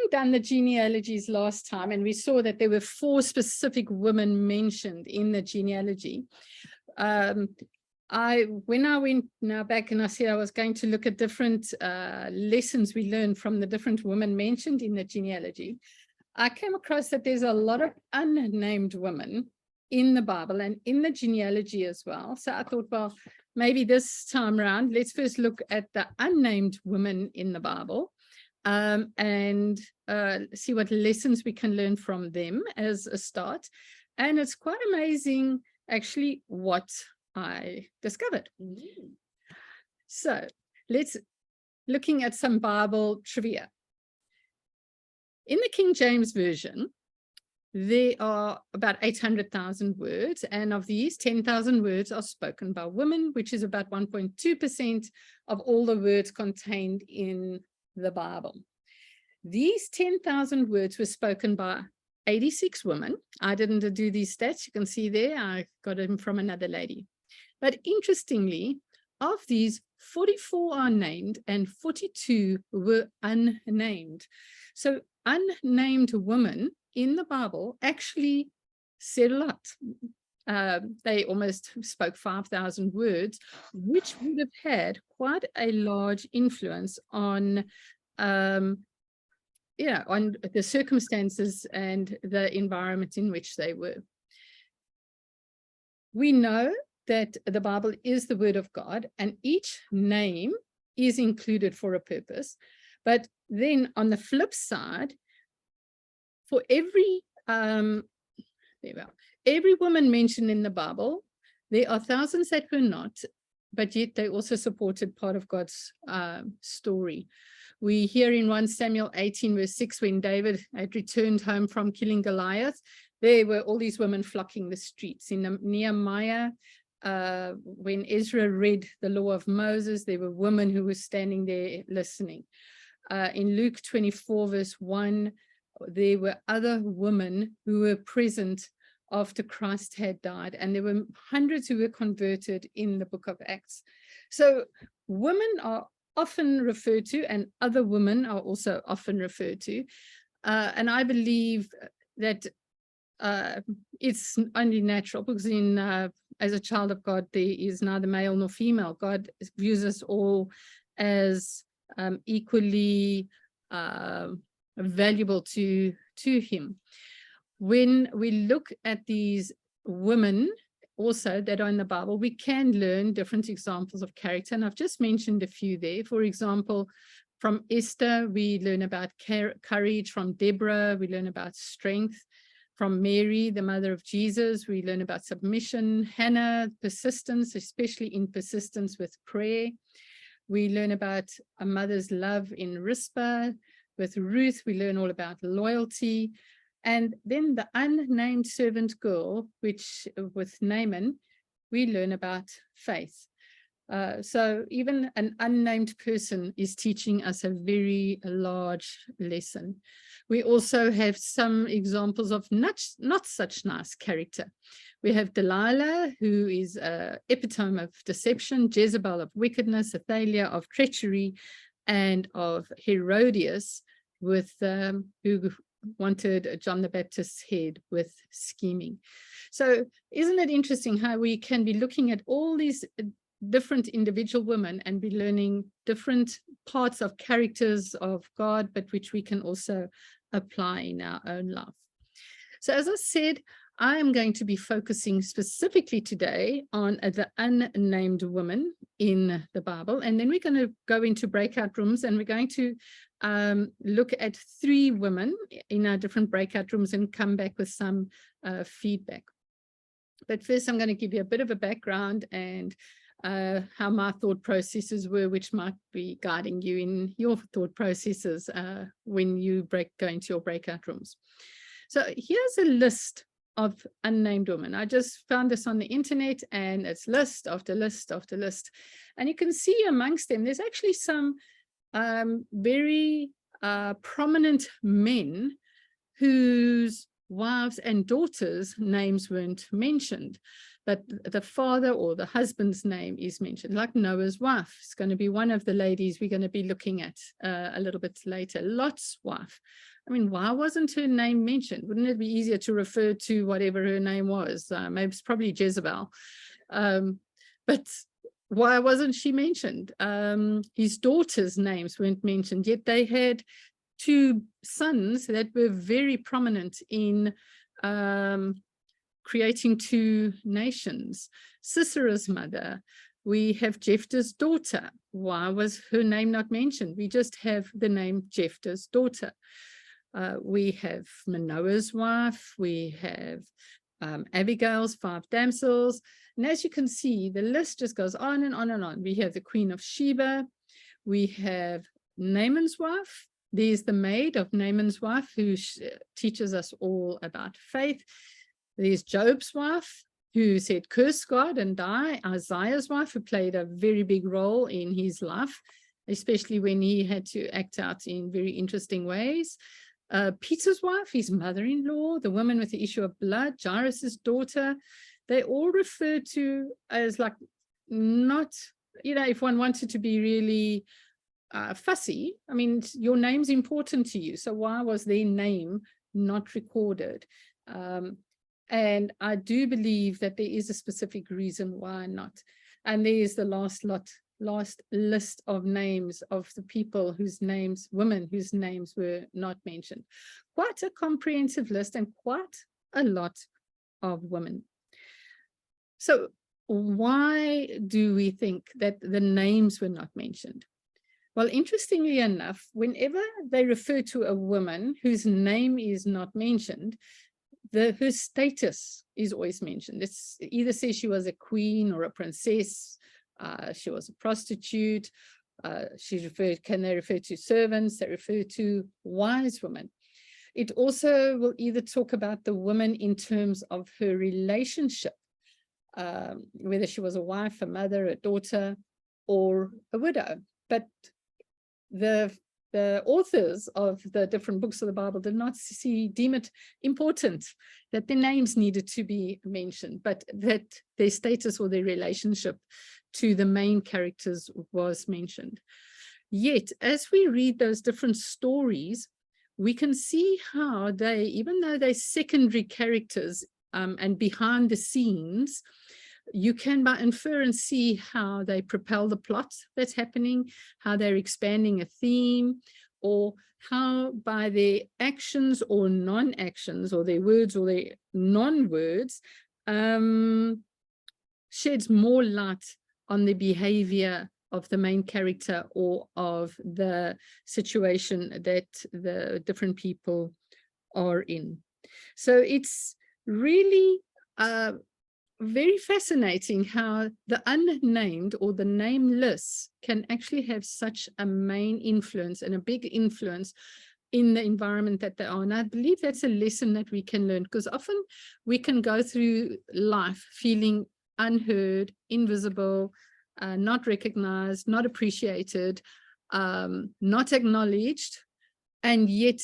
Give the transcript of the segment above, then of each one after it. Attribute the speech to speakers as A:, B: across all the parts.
A: we done the genealogies last time, and we saw that there were 4 specific women mentioned in the genealogy. When I went now back and I said I was going to look at different lessons we learned from the different women mentioned in the genealogy, I came across that there's a lot of unnamed women in the Bible and in the genealogy as well. So I thought, well, maybe this time around, let's first look at the unnamed women in the Bible and see what lessons we can learn from them as a start. And it's quite amazing, actually, what I discovered. So let's looking at some Bible trivia. In the King James Version, there are about 800,000 words, and of these, 10,000 words are spoken by women, which is about 1.2% of all the words contained in the Bible. These 10,000 words were spoken by 86 women. I didn't do these stats. You can see there, I got them from another lady. But interestingly, of these, 44 are named and 42 were unnamed. So unnamed women in the Bible actually said a lot. They almost spoke 5,000 words, which would have had quite a large influence on on the circumstances and the environment in which they were. We know that the Bible is the word of God, and each name is included for a purpose. But then on the flip side, for every woman mentioned in the Bible, there are thousands that were not, but yet they also supported part of God's story. We hear in 1 Samuel 18 verse 6, when David had returned home from killing Goliath, there were all these women flocking the streets. In Nehemiah, when Ezra read the law of Moses, there were women who were standing there listening. In Luke 24 verse 1, there were other women who were present after Christ had died, and there were hundreds who were converted in the book of Acts. So women are often referred to, and other women are also often referred to. And I believe that it's only natural, because as a child of God, there is neither male nor female. God views us all as equally valuable to him. When we look at these women also that are in the Bible, we can learn different examples of character, and I've just mentioned a few there. For example, from Esther, we learn about courage. From Deborah, we learn about strength. From Mary, the mother of Jesus, we learn about submission. Hannah, persistence, especially in persistence with prayer. We learn about a mother's love in Rizpah. With Ruth, we learn all about loyalty. And then the unnamed servant girl, which with Naaman, we learn about faith. So even an unnamed person is teaching us a very large lesson. We also have some examples of not such nice character. We have Delilah, who is an epitome of deception, Jezebel of wickedness, Athaliah of treachery, and of Herodias, with who wanted John the Baptist's head with scheming. So isn't it interesting how we can be looking at all these different individual women and be learning different parts of characters of God, but which we can also apply in our own life. So as I said, I am going to be focusing specifically today on the unnamed women in the Bible, and then we're going to go into breakout rooms, and we're going to look at 3 women in our different breakout rooms and come back with some feedback. But first, I'm going to give you a bit of a background and how my thought processes were, which might be guiding you in your thought processes when you go into your breakout rooms. So here's a list of unnamed women. I just found this on the internet, and it's list after list after list. And you can see amongst them, there's actually some very prominent men whose wives and daughters' names weren't mentioned. but the father or the husband's name is mentioned, like Noah's wife. It's going to be one of the ladies we're going to be looking at a little bit later. Lot's wife. I mean, why wasn't her name mentioned? Wouldn't it be easier to refer to whatever her name was? Maybe it's probably Jezebel. But why wasn't she mentioned? His daughters' names weren't mentioned, yet they had 2 sons that were very prominent in creating 2 nations. Sisera's mother. We have Jephthah's daughter. Why was her name not mentioned? We just have the name Jephthah's daughter. We have Manoah's wife. We have Abigail's 5 damsels. And as you can see, the list just goes on and on and on. We have the Queen of Sheba. We have Naaman's wife. There's the maid of Naaman's wife who teaches us all about faith. There's Job's wife, who said, curse God and die. Isaiah's wife, who played a very big role in his life, especially when he had to act out in very interesting ways. Peter's wife, his mother-in-law, the woman with the issue of blood, Jairus's daughter, they all refer to as like not, if one wanted to be really fussy, I mean, your name's important to you. So why was their name not recorded? And I do believe that there is a specific reason why not. And there's the last list of names of the people women whose names were not mentioned. Quite a comprehensive list and quite a lot of women. So why do we think that the names were not mentioned? Well, interestingly enough, whenever they refer to a woman whose name is not mentioned, her status is always mentioned. It's either says she was a queen or a princess, she was a prostitute, can they refer to servants, they refer to wise women. It also will either talk about the woman in terms of her relationship, whether she was a wife, a mother, a daughter, or a widow. But the authors of the different books of the Bible did not deem it important that their names needed to be mentioned, but that their status or their relationship to the main characters was mentioned. Yet, as we read those different stories, we can see how they, even though they're secondary characters and behind the scenes, you can by inference see how they propel the plot that's happening, how they're expanding a theme, or how by their actions or non-actions, or their words or their non-words, sheds more light on the behavior of the main character or of the situation that the different people are in. So it's really very fascinating how the unnamed or the nameless can actually have such a main influence and a big influence in the environment that they are. And I believe that's a lesson that we can learn, because often we can go through life feeling unheard, invisible, not recognized, not appreciated, not acknowledged, and yet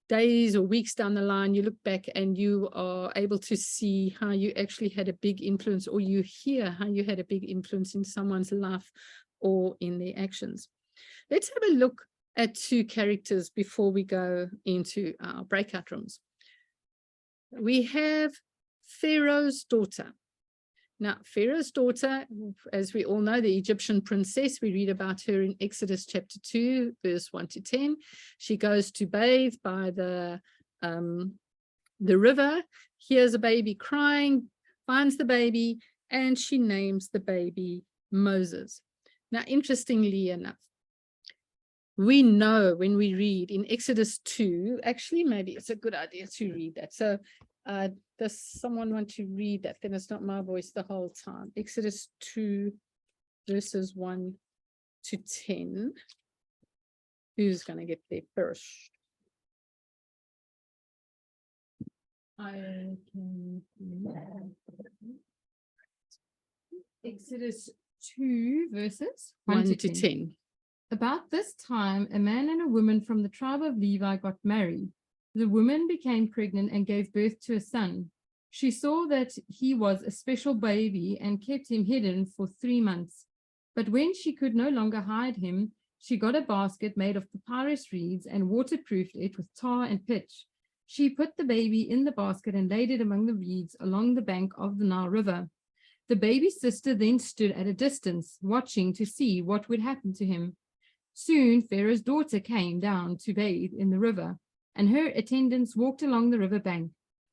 A: days or weeks down the line, you look back and you are able to see how you actually had a big influence, or you hear how you had a big influence in someone's life or in their actions. Let's have a look at 2 characters before we go into our breakout rooms. We have Pharaoh's daughter. Now, Pharaoh's daughter, as we all know, the Egyptian princess, we read about her in Exodus chapter 2, verse 1 to 10. She goes to bathe by the river, hears a baby crying, finds the baby, and she names the baby Moses. Now, interestingly enough, we know when we read in Exodus 2, actually, maybe it's a good idea to read that. So does someone want to read that? Then it's not my voice the whole time. Exodus 2, verses 1 to 10. Who's going to get there first? I can.
B: Exodus 2, verses
A: 1 to 10.
B: About this time, a man and a woman from the tribe of Levi got married. The woman became pregnant and gave birth to a son. She saw that he was a special baby and kept him hidden for 3 months. But when she could no longer hide him, she got a basket made of papyrus reeds and waterproofed it with tar and pitch. She put the baby in the basket and laid it among the reeds along the bank of the Nile River. The baby's sister then stood at a distance, watching to see what would happen to him. Soon Pharaoh's daughter came down to bathe in the river, and her attendants walked along the river bank.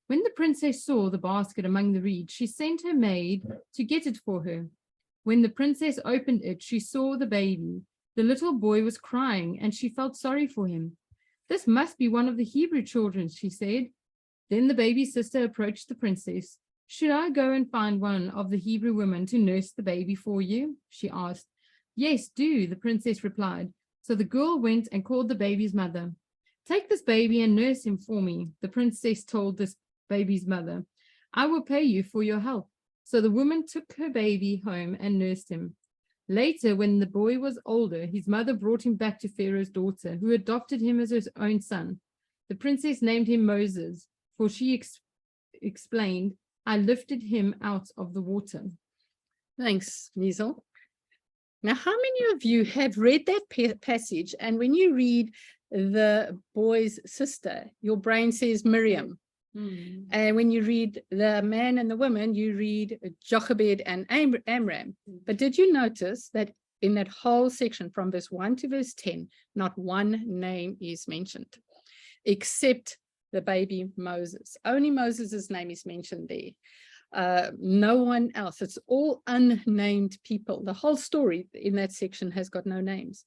B: When the princess saw the basket among the reeds, she sent her maid to get it for her. When the princess opened it, she saw the baby. The little boy was crying, and she felt sorry for him. "This must be one of the Hebrew children," she said. Then the baby's sister approached the princess. "Should I go and find one of the Hebrew women to nurse the baby for you?" she asked. "Yes, do," the princess replied. So the girl went and called the baby's mother. "Take this baby and nurse him for me," the princess told this baby's mother. "I will pay you for your help." So the woman took her baby home and nursed him. Later, when the boy was older, his mother brought him back to Pharaoh's daughter, who adopted him as her own son. The princess named him Moses, for she explained, "I lifted him out of the water."
A: Thanks, Liesel. Now, how many of you have read that passage, and when you read the boy's sister, your brain says Miriam? And when you read the man and the woman, you read Jochebed and Amram. But did you notice that in that whole section from verse 1 to verse 10, not one name is mentioned, except the baby Moses? Only Moses' name is mentioned there. No one else. It's all unnamed people. The whole story in that section has got no names.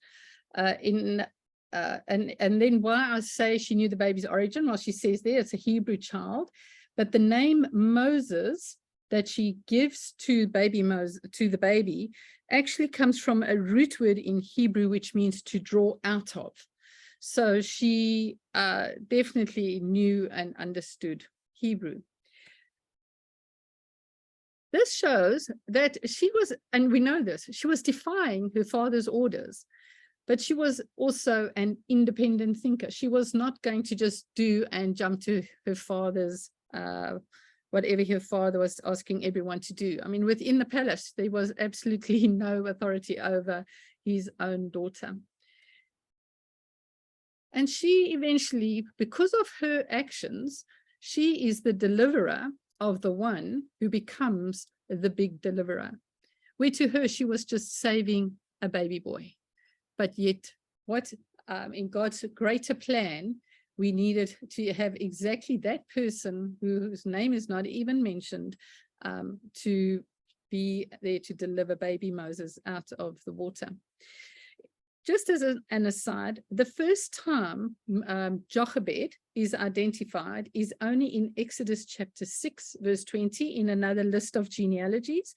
A: And then why I say she knew the baby's origin, well, she says there it's a Hebrew child, but the name Moses that she gives to the baby actually comes from a root word in Hebrew, which means to draw out of. So she definitely knew and understood Hebrew. This shows that she was, and we know this, she was defying her father's orders. But she was also an independent thinker. She was not going to just do and jump to her father's, whatever her father was asking everyone to do. I mean, within the palace, there was absolutely no authority over his own daughter. And she eventually, because of her actions, she is the deliverer of the one who becomes the big deliverer. Where to her, she was just saving a baby boy. But yet, what in God's greater plan, we needed to have exactly that person whose name is not even mentioned to be there to deliver baby Moses out of the water. Just as an aside, the first time Jochebed is identified is only in Exodus chapter 6, verse 20, in another list of genealogies.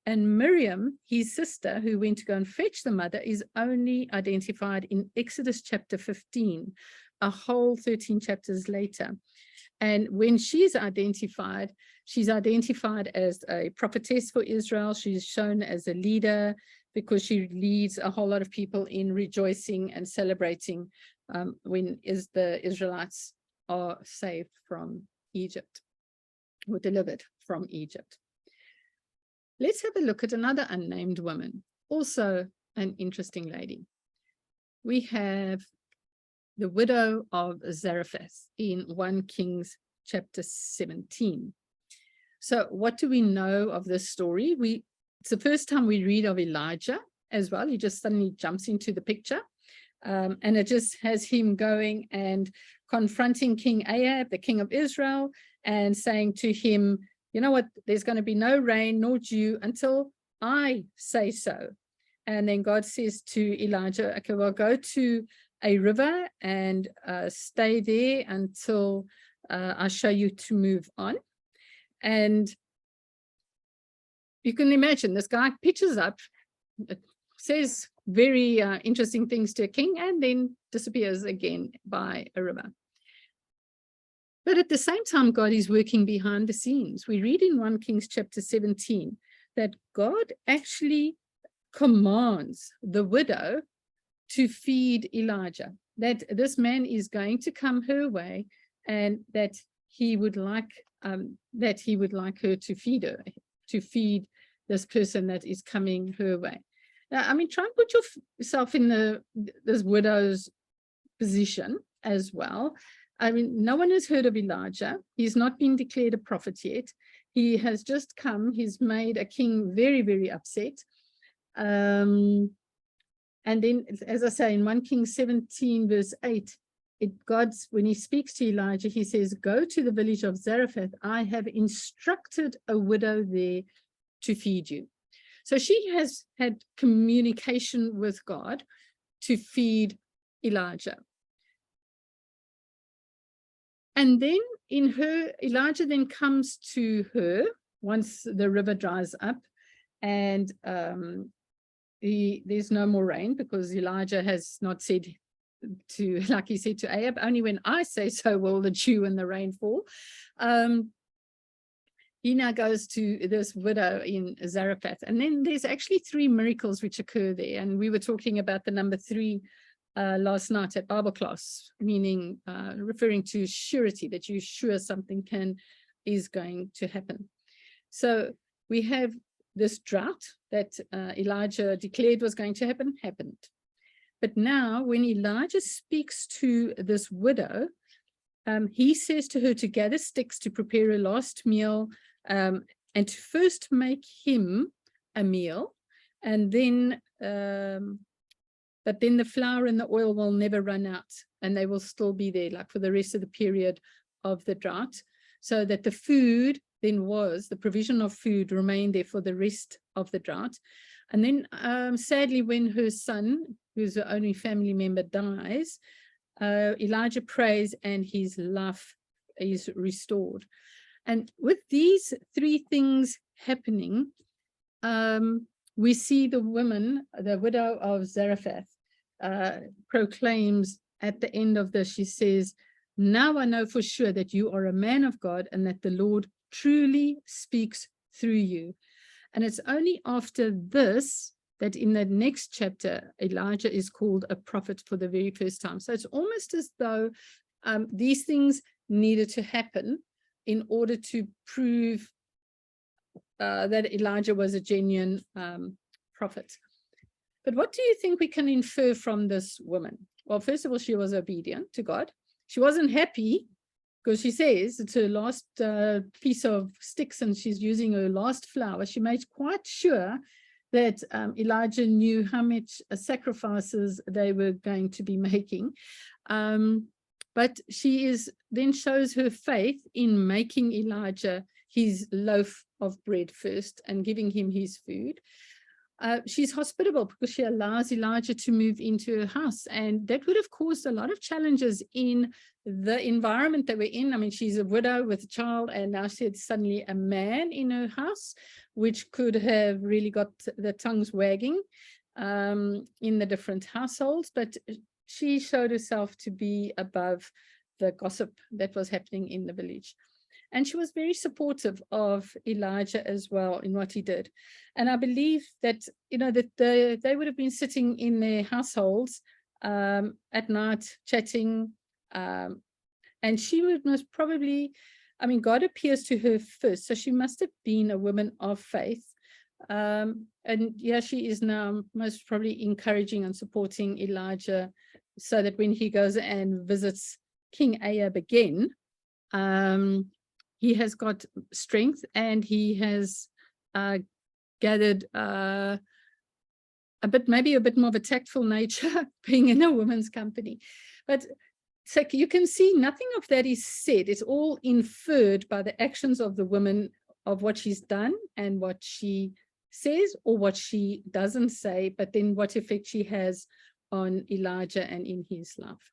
A: And Miriam, his sister, who went to go and fetch the mother, is only identified in Exodus chapter 15, a whole 13 chapters later. And when she's identified as a prophetess for Israel. She's shown as a leader because she leads a whole lot of people in rejoicing and celebrating when the Israelites are saved from Egypt, or delivered from Egypt. Let's have a look at another unnamed woman, also an interesting lady. We have the widow of Zarephath in 1 Kings chapter 17. So what do we know of this story? It's the first time we read of Elijah as well. He just suddenly jumps into the picture. And it just has him going and confronting King Ahab, the king of Israel, and saying to him, you know what, there's going to be no rain nor dew until I say so. And then God says to Elijah, okay, well, go to a river and stay there until I show you to move on. And you can imagine this guy pitches up, says very interesting things to a king, and then disappears again by a river. But at the same time, God is working behind the scenes. We read in 1 Kings chapter 17 that God actually commands the widow to feed Elijah, that this man is going to come her way and that he would like her to feed this person that is coming her way. Now, I mean, try and put yourself in this widow's position as well. I mean, no one has heard of Elijah. He's not been declared a prophet yet. He has just come. He's made a king very, very upset. And then, as I say, in 1 Kings 17, verse 8, when he speaks to Elijah, he says, go to the village of Zarephath. I have instructed a widow there to feed you. So she has had communication with God to feed Elijah. And then Elijah then comes to her once the river dries up, and there's no more rain, because Elijah has not said like he said to Ahab, only when I say so will the dew and the rain fall. He now goes to this widow in Zarephath. And then there's actually 3 miracles which occur there. And we were talking about the number 3 last night at Bible class, meaning referring to surety, that you're sure something is going to happen. So we have this drought that Elijah declared was going to happen, happened. But now when Elijah speaks to this widow, he says to her to gather sticks to prepare a last meal, and to first make him a meal, and then but then the flour and the oil will never run out, and they will still be there like for the rest of the period of the drought, so that the food then the provision of food remained there for the rest of the drought. And then sadly, when her son, who's the only family member, dies, Elijah prays and his life is restored. And with these 3 things happening, we see the widow of Zarephath, proclaims at the end of this, she says, now I know for sure that you are a man of God and that the Lord truly speaks through you. And it's only after this that in the next chapter, Elijah is called a prophet for the very first time. So it's almost as though these things needed to happen in order to prove that Elijah was a genuine prophet. But what do you think we can infer from this woman? Well, first of all, she was obedient to God. She wasn't happy because she says it's her last piece of sticks and she's using her last flour. She made quite sure that Elijah knew how much sacrifices they were going to be making. But she then shows her faith in making Elijah his loaf of bread first and giving him his food. She's hospitable because she allows Elijah to move into her house, and that would have caused a lot of challenges in the environment that we're in. I mean, she's a widow with a child, and now she's suddenly a man in her house, which could have really got the tongues wagging in the different households. But she showed herself to be above the gossip that was happening in the village. And she was very supportive of Elijah as well in what he did. And I believe that, that they would have been sitting in their households at night chatting. And she would most probably, God appears to her first. So she must have been a woman of faith. And yeah, she is now most probably encouraging and supporting Elijah so that when he goes and visits King Ahab again, he has got strength and he has gathered maybe a bit more of a tactful nature being in a woman's company. But so you can see nothing of that is said. It's all inferred by the actions of the woman, of what she's done and what she says or what she doesn't say, but then what effect she has on Elijah and in his life.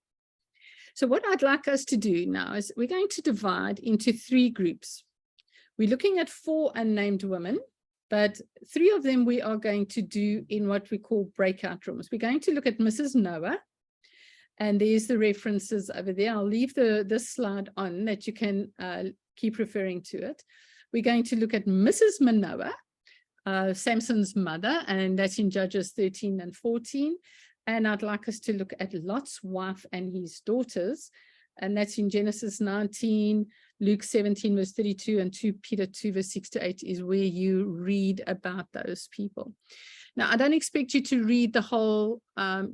A: So what I'd like us to do now is we're going to divide into 3 groups. We're looking at 4 unnamed women, but 3 of them we are going to do in what we call breakout rooms. We're going to look at Mrs. Noah, and there's the references over there. I'll leave this slide on that you can keep referring to it. We're going to look at Mrs. Manoah, Samson's mother, and that's in Judges 13 and 14. And I'd like us to look at Lot's wife and his daughters, and that's in Genesis 19, Luke 17 verse 32 and 2 Peter 2 verse 6 to 8 is where you read about those people. Now, I don't expect you to read the whole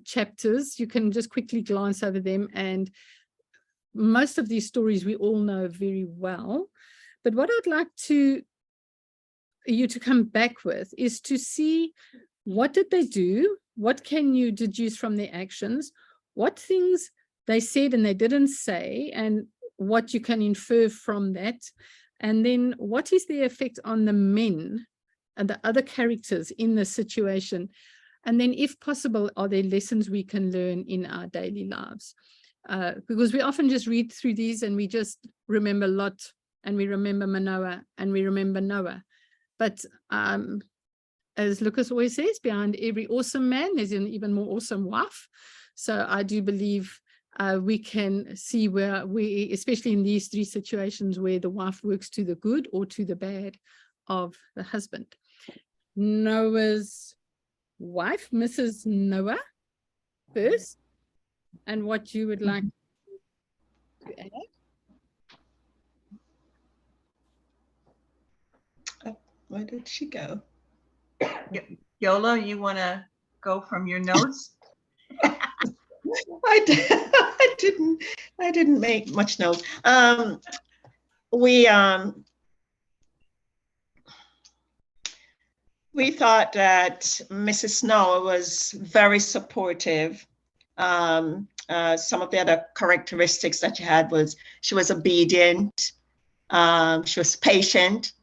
A: chapters. You can just quickly glance over them, and most of these stories we all know very well. But what I'd like you to come back with is to see, what did they do? What can you deduce from their actions? What things they said and they didn't say, and what you can infer from that? And then what is the effect on the men and the other characters in the situation? And then, if possible, are there lessons we can learn in our daily lives? Because we often just read through these and we just remember Lot, and we remember Manoah, and we remember Noah. But as Lucas always says, behind every awesome man, there's an even more awesome wife. So I do believe we can see where we, especially in these three situations, where the wife works to the good or to the bad of the husband. Noah's wife, Mrs. Noah, first, and what you would like to add.
C: Where did she go? Yola, you want to go from your notes? I didn't make much notes. We thought that Mrs. Noah was very supportive. Some of the other characteristics that she had was she was obedient. She was patient,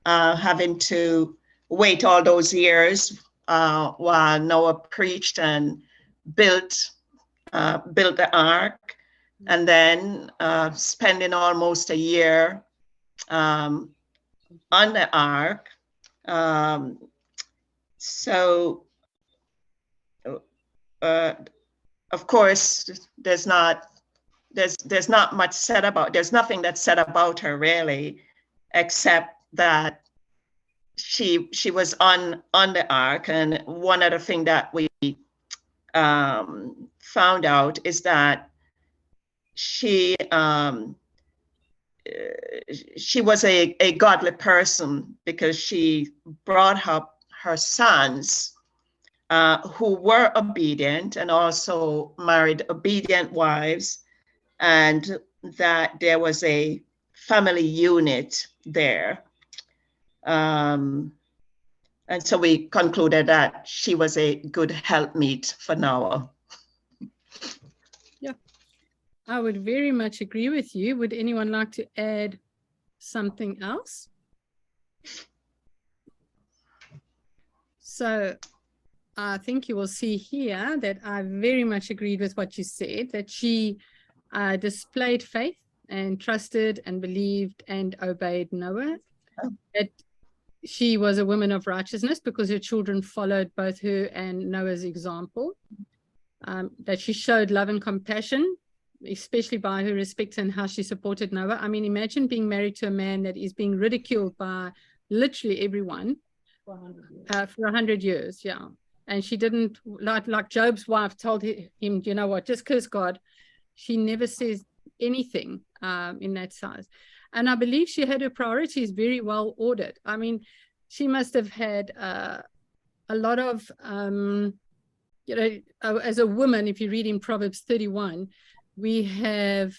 C: having to wait all those years while Noah preached and built the ark, and then spending almost a year on the ark. So, of course, there's not much said about. There's nothing that's said about her really, except that she was on the ark. And one other thing that we found out is that she was a godly person, because she brought up her sons who were obedient, and also married obedient wives, and that there was a family unit there. And so we concluded that she was a good helpmeet for Noah.
A: Yeah, I would very much agree with you. Would anyone like to add something else? So I think you will see here that I very much agreed with what you said, that she displayed faith and trusted and believed and obeyed Noah. That she was a woman of righteousness because her children followed both her and Noah's example. That she showed love and compassion, especially by her respect and how she supported Noah. I mean, imagine being married to a man that is being ridiculed by literally everyone for 100 years. Yeah. And she didn't, like Job's wife told him, you know what, just curse God. She never says anything in that size. And I believe she had her priorities very well ordered. I mean, she must have had a lot of, you know, as a woman, if you read in Proverbs 31, we have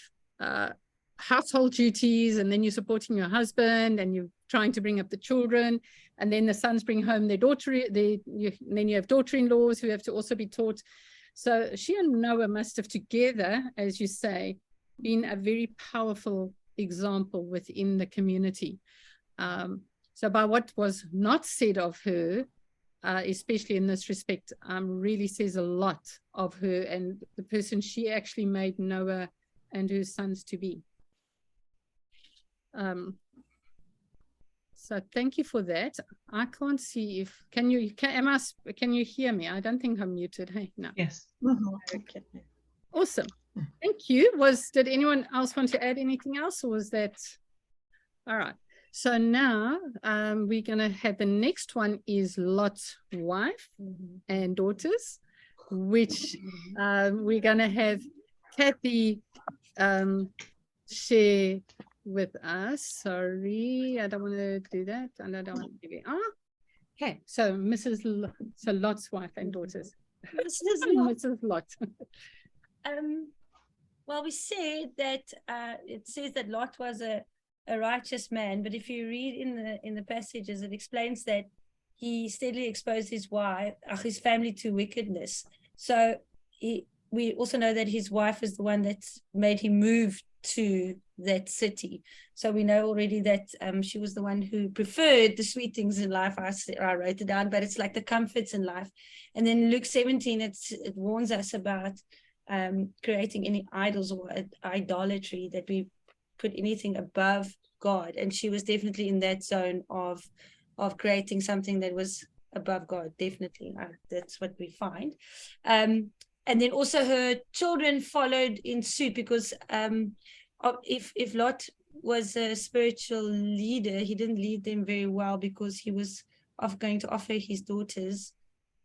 A: household duties, and then you're supporting your husband, and you're trying to bring up the children, and then the sons bring home their daughter, then you have daughter-in-laws who have to also be taught. So she and Noah must have together, as you say, been a very powerful example within the community. So by what was not said of her, especially in this respect, really says a lot of her and the person she actually made Noah and her sons to be. So thank you for that. I can't see if, can you hear me? I don't think I'm muted. Hey, no.
C: Yes.
A: Okay. Awesome. Thank you. Did anyone else want to add anything else, or was that all right? So now we're going to have the next one is Lot's wife and daughters, which we're going to have Kathy share with us. Sorry, I don't want to do that. And I don't want to give it. Okay, so so Lot's wife and daughters. Mrs. Lot.
D: Well, we said that it says that Lot was a righteous man, but if you read in the passages, it explains that he steadily exposed his family to wickedness. So we also know that his wife is the one that made him move to that city. So we know already that she was the one who preferred the sweet things in life. I wrote it down, but it's like the comforts in life. And then Luke 17, it warns us about creating any idols or idolatry, that we put anything above God. And she was definitely in that zone of creating something that was above God. Definitely, that's what we find. And then also her children followed in suit, because if Lot was a spiritual leader, he didn't lead them very well, because he was going to offer his daughters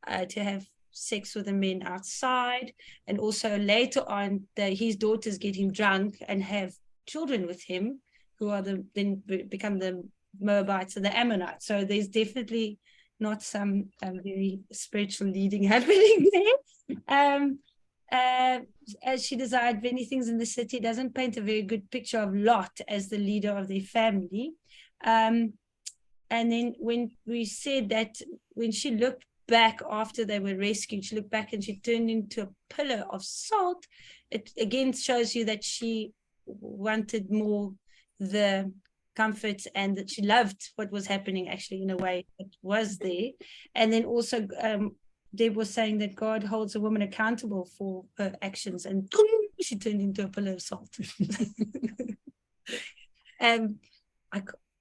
D: to have sex with the men outside, and also later on his daughters get him drunk and have children with him, who are then become the Moabites and the Ammonites. So there's definitely not some very spiritual leading happening there. As she desired many things in the city, doesn't paint a very good picture of Lot as the leader of their family. And then when we said that when she looked back after they were rescued, she looked back and she turned into a pillar of salt, it again shows you that she wanted more the comfort, and that she loved what was happening actually in a way that was there. And then also Deb was saying that God holds a woman accountable for her actions, and she turned into a pillar of salt.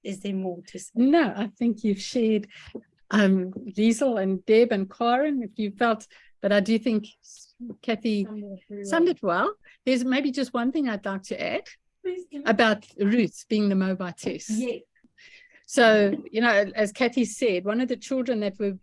D: Is there more to say?
A: No, I think you've shared Liesel and Deb and Karen, if you felt, but I do think Kathy summed it well. There's maybe just one thing I'd like to add about Ruth being the Moabitess.
D: Yeah.
A: So, as Kathy said, one of the children that were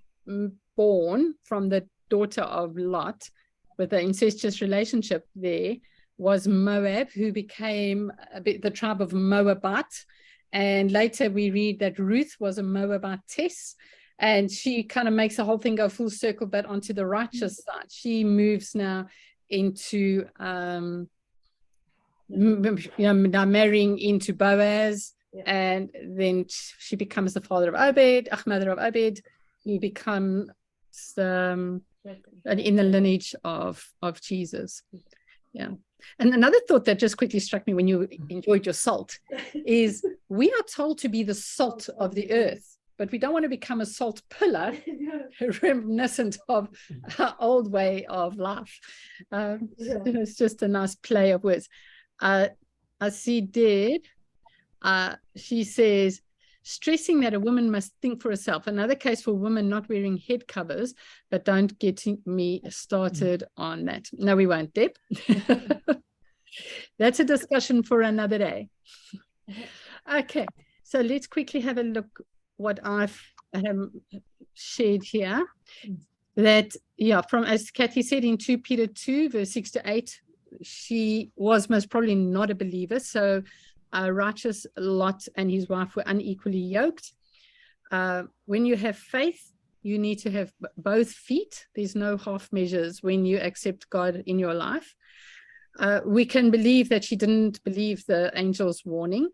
A: born from the daughter of Lot, with the incestuous relationship there, was Moab, who became the tribe of Moabite. And later we read that Ruth was a Moabitess, and she kind of makes the whole thing go full circle, but onto the righteous side. She moves now into marrying into Boaz, and then she becomes the mother of Obed, who becomes in the lineage of Jesus. Yeah. And another thought that just quickly struck me when you enjoyed your salt is we are told to be the salt of the earth, but we don't want to become a salt pillar reminiscent of our old way of life. It's just a nice play of words. I see Deb. She says, stressing that a woman must think for herself. Another case for women not wearing head covers, but don't get me started on that. No, we won't, Deb. That's a discussion for another day. Okay, so let's quickly have a look what I've shared here. That, as Kathy said in 2 Peter 2, verse 6 to 8, she was most probably not a believer. So righteous Lot and his wife were unequally yoked. When you have faith, you need to have both feet. There's no half measures when you accept God in your life. We can believe that she didn't believe the angel's warning.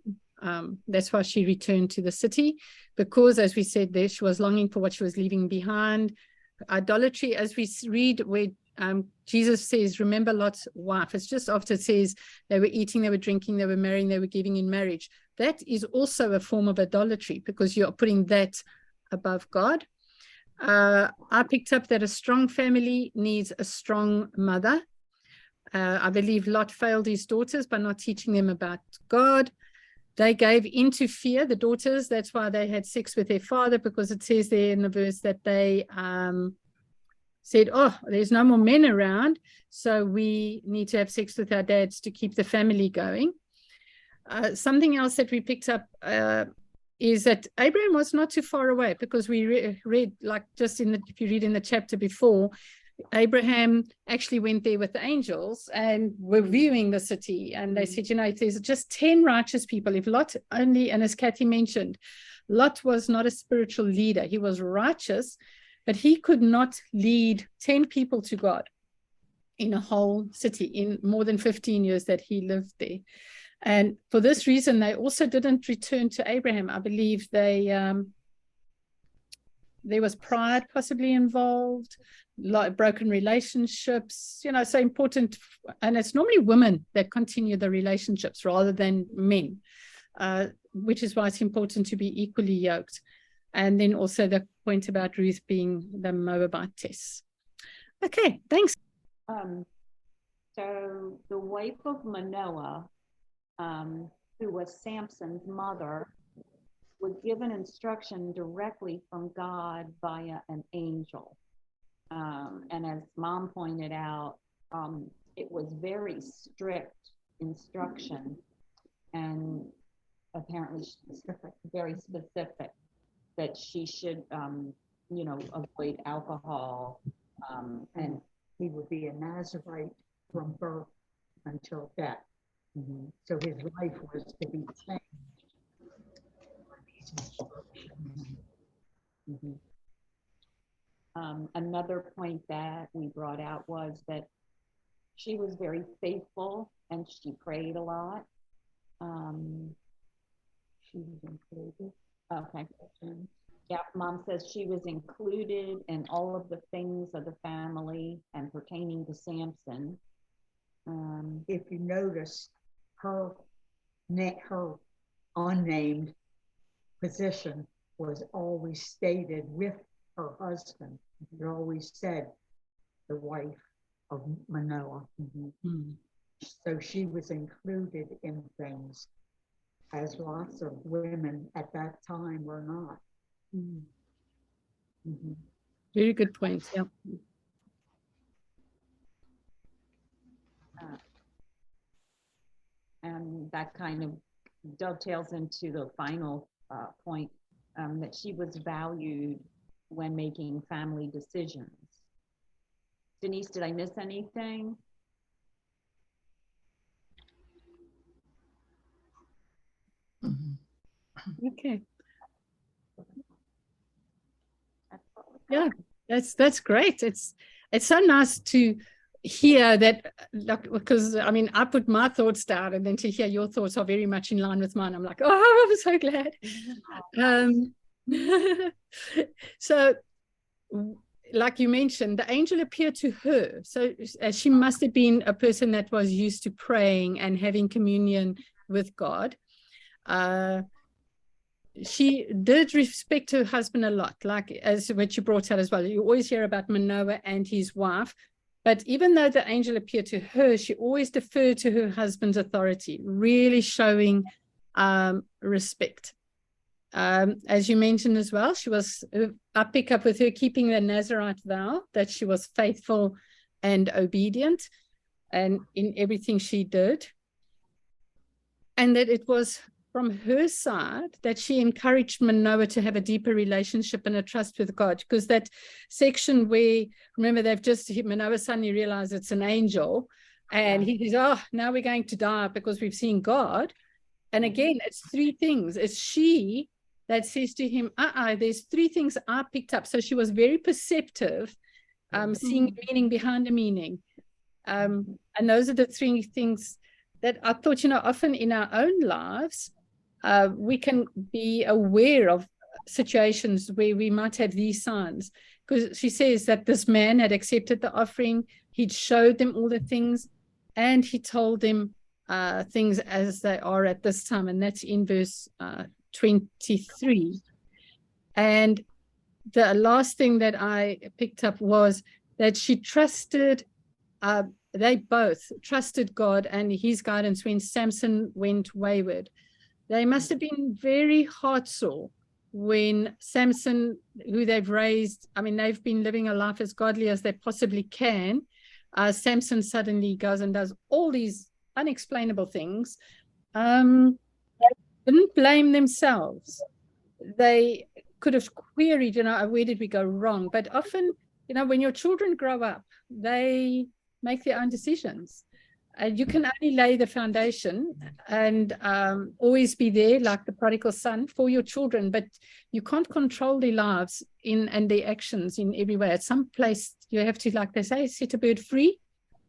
A: That's why she returned to the city, because, as we said there, she was longing for what she was leaving behind. Idolatry, as we read where Jesus says, remember Lot's wife. It's just after it says they were eating, they were drinking, they were marrying, they were giving in marriage. That is also a form of idolatry, because you're putting that above God. I picked up that a strong family needs a strong mother. I believe Lot failed his daughters by not teaching them about God. They gave into fear, the daughters. That's why they had sex with their father, because it says there in the verse that they said, oh, there's no more men around, so we need to have sex with our dads to keep the family going. Something else that we picked up is that Abraham was not too far away, because we read, like just if you read in the chapter before, Abraham actually went there with the angels and were viewing the city. And they said, if there's just 10 righteous people, if Lot only, and as Kathy mentioned, Lot was not a spiritual leader. He was righteous, but he could not lead 10 people to God in a whole city in more than 15 years that he lived there. And for this reason, they also didn't return to Abraham. I believe there was pride possibly involved, broken relationships, so important. And it's normally women that continue the relationships rather than men, which is why it's important to be equally yoked. And then also the point about Ruth being the Moabitess. Okay, thanks.
E: So the wife of Manoah, who was Samson's mother, was given instruction directly from God via an angel. And as Mom pointed out, it was very strict instruction and apparently very specific that she should, avoid alcohol. And
F: he would be a Nazarite from birth until death. Mm-hmm. So his life was to be changed.
E: Mm-hmm. Another point that we brought out was that she was very faithful and she prayed a lot. She was included. Okay. Yeah, Mom says she was included in all of the things of the family and pertaining to Samson.
F: If you notice, her unnamed position was always stated with her husband. It always said the wife of Manoah. Mm-hmm. So she was included in things, as lots of women at that time were not.
A: Mm-hmm. Mm-hmm. Very good point. Yeah.
E: And that kind of dovetails into the final point, that she was valued when making family decisions. Denise, did I miss anything?
A: Okay. Yeah, that's great. It's so nice to hear that, because I mean, I put my thoughts down, and then to hear your thoughts are very much in line with mine. I'm like, oh, I'm so glad. So, like you mentioned, the angel appeared to her. So she must have been a person that was used to praying and having communion with God. She did respect her husband a lot, like as what you brought out as well. You always hear about Manoah and his wife, but even though the angel appeared to her, she always deferred to her husband's authority, really showing respect. As you mentioned as well, I pick up with her keeping the Nazarite vow, that she was faithful and obedient and in everything she did. And that it was from her side that she encouraged Manoah to have a deeper relationship and a trust with God, because that section where, remember, Manoah suddenly realized it's an angel, and he says, oh, now we're going to die because we've seen God. And again, it's three things. It's she that says to him, there's three things I picked up. So she was very perceptive, seeing meaning behind the meaning. And those are the three things that I thought, often in our own lives, we can be aware of situations where we might have these signs. Because she says that this man had accepted the offering, he'd showed them all the things, and he told them things as they are at this time. And that's in verse 23. And the last thing that I picked up was that she trusted, they both trusted God and his guidance when Samson went wayward. They must have been very heartsore when Samson, who they've raised, I mean, they've been living a life as godly as they possibly can. Samson suddenly goes and does all these unexplainable things. They didn't blame themselves. They could have queried, where did we go wrong? But often you know, when your children grow up, they make their own decisions. And you can only lay the foundation and always be there like the prodigal son for your children, but you can't control their lives and their actions in every way. At some place you have to, like they say, set a bird free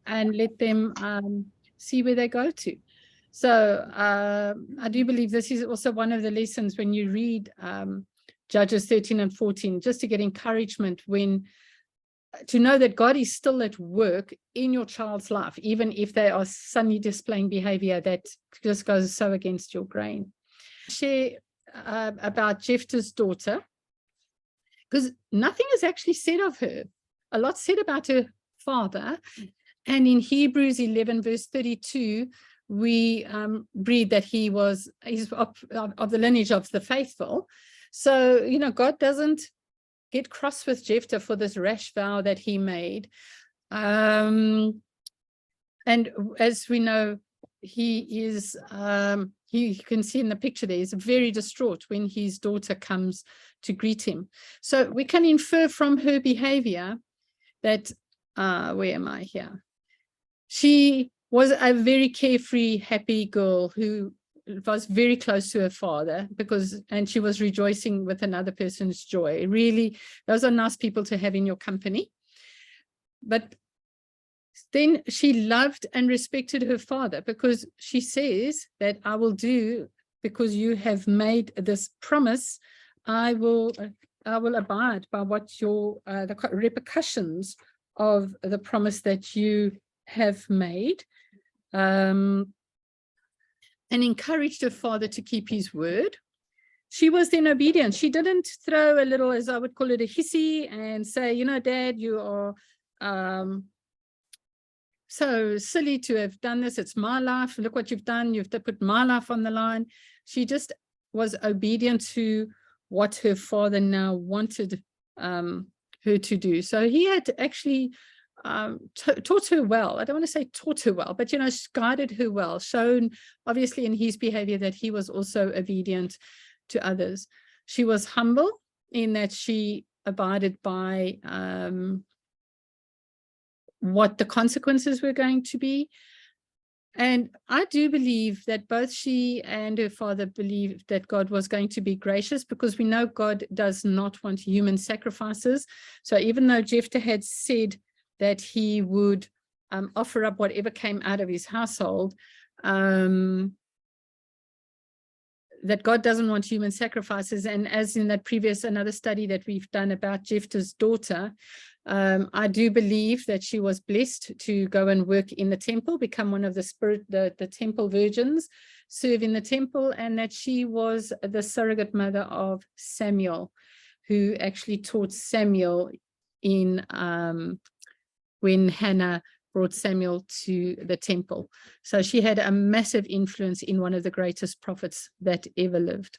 A: and let them see where they go to. So I do believe this is also one of the lessons when you read Judges 13 and 14, just to get encouragement to know that God is still at work in your child's life, even if they are suddenly displaying behavior that just goes so against your grain. Share about Jephthah's daughter, because nothing is actually said of her. A lot said about her father. And in Hebrews 11, verse 32, we read that he's of the lineage of the faithful. So, you know, God doesn't get cross with Jephthah for this rash vow that he made. And as we know, he is, you can see in the picture there, he's very distraught when his daughter comes to greet him. So we can infer from her behavior that, where am I here? She was a very carefree, happy girl who was very close to her father and she was rejoicing with another person's joy. Really, those are nice people to have in your company. But then she loved and respected her father, because she says that I will do, because you have made this promise, I will abide by what the repercussions of the promise that you have made. And encouraged her father to keep his word. She was then obedient. She didn't throw a little, as I would call it, a hissy and say, you know, Dad, you are so silly to have done this. It's my life. Look what you've done. You've put my life on the line. She just was obedient to what her father now wanted her to do. So he had actually taught her well. I don't want to say taught her well, but, you know, guided her well, shown obviously in his behavior that he was also obedient to others. She was humble in that she abided by what the consequences were going to be. And I do believe that both she and her father believed that God was going to be gracious, because we know God does not want human sacrifices. So even though Jephthah had said that he would offer up whatever came out of his household, that God doesn't want human sacrifices. And as in that another study that we've done about Jephthah's daughter, I do believe that she was blessed to go and work in the temple, become one of the temple virgins, serve in the temple, and that she was the surrogate mother of Samuel, who actually taught Samuel in when Hannah brought Samuel to the temple. So she had a massive influence in one of the greatest prophets that ever lived.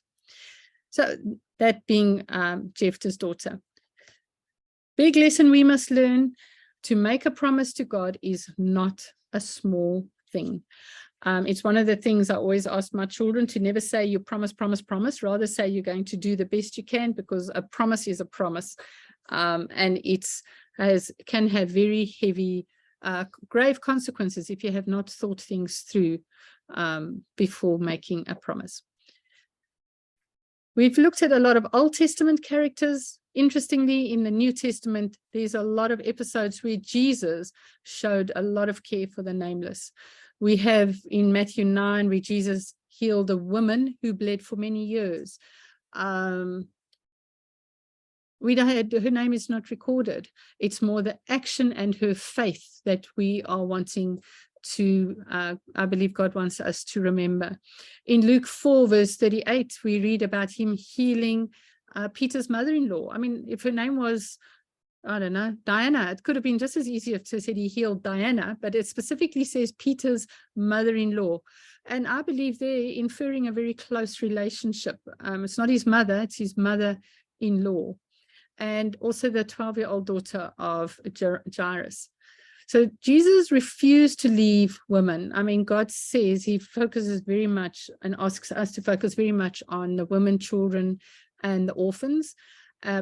A: So that being Jephthah's daughter. Big lesson we must learn: to make a promise to God is not a small thing. It's one of the things I always ask my children to never say you promise, promise, promise, rather say you're going to do the best you can, because a promise is a promise. And can have very heavy, grave consequences if you have not thought things through before making a promise. We've looked at a lot of Old Testament characters. Interestingly, in the New Testament, there's a lot of episodes where Jesus showed a lot of care for the nameless. We have in Matthew 9 where Jesus healed a woman who bled for many years. Her name is not recorded. It's more the action and her faith that we are wanting to, I believe God wants us to remember. In Luke 4 verse 38, we read about him healing Peter's mother-in-law. I mean, if her name was, I don't know, Diana, it could have been just as easy to say he healed Diana, but it specifically says Peter's mother-in-law. And I believe they're inferring a very close relationship. It's not his mother, it's his mother-in-law. And also the 12-year-old daughter of Jairus. So Jesus refused to leave women. I mean, God says he focuses very much and asks us to focus very much on the women, children, and the orphans,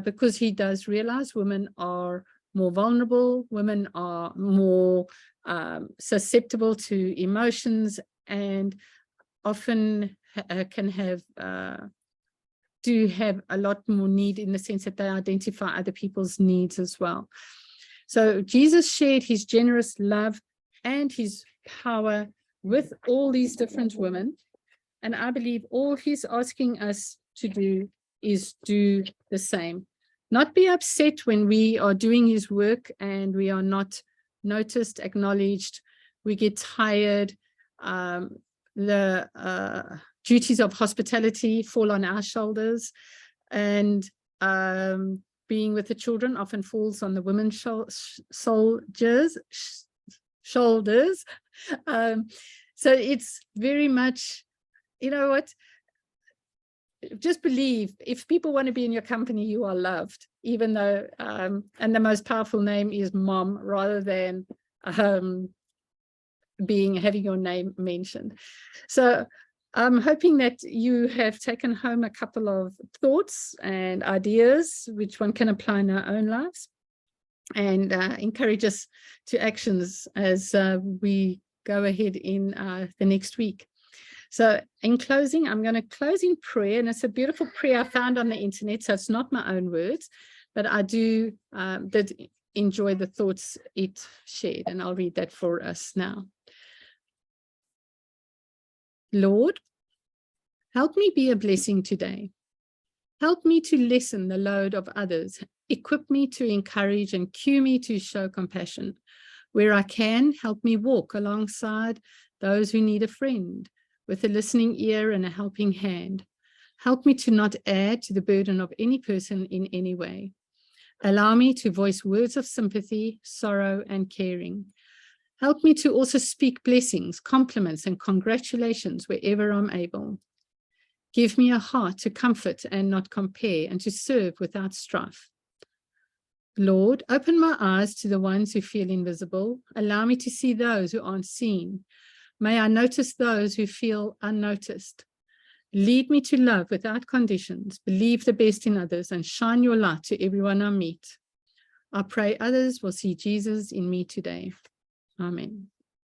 A: because he does realize women are more vulnerable. Women are more susceptible to emotions, and often can have do have a lot more need, in the sense that they identify other people's needs as well. So Jesus shared his generous love and his power with all these different women. And I believe all he's asking us to do is do the same. Not be upset when we are doing his work and we are not noticed, acknowledged, we get tired. The duties of hospitality fall on our shoulders, and being with the children often falls on the women's shoulders. So it's very much, you know what, just believe, if people want to be in your company, you are loved, even though, and the most powerful name is mom, rather than having your name mentioned. So I'm hoping that you have taken home a couple of thoughts and ideas which one can apply in our own lives, and encourage us to actions as we go ahead in the next week. So in closing, I'm going to close in prayer, and it's a beautiful prayer I found on the internet, so it's not my own words, but I did enjoy the thoughts it shared, and I'll read that for us now. Lord, help me be a blessing today. Help me to lessen the load of others. Equip me to encourage and cue me to show compassion. Where I can, help me walk alongside those who need a friend, with a listening ear and a helping hand. Help me to not add to the burden of any person in any way. Allow me to voice words of sympathy, sorrow, and caring. Help me to also speak blessings, compliments, and congratulations wherever I'm able. Give me a heart to comfort and not compare, and to serve without strife. Lord, open my eyes to the ones who feel invisible. Allow me to see those who aren't seen. May I notice those who feel unnoticed. Lead me to love without conditions, believe the best in others, and shine your light to everyone I meet. I pray others will see Jesus in me today. Amen.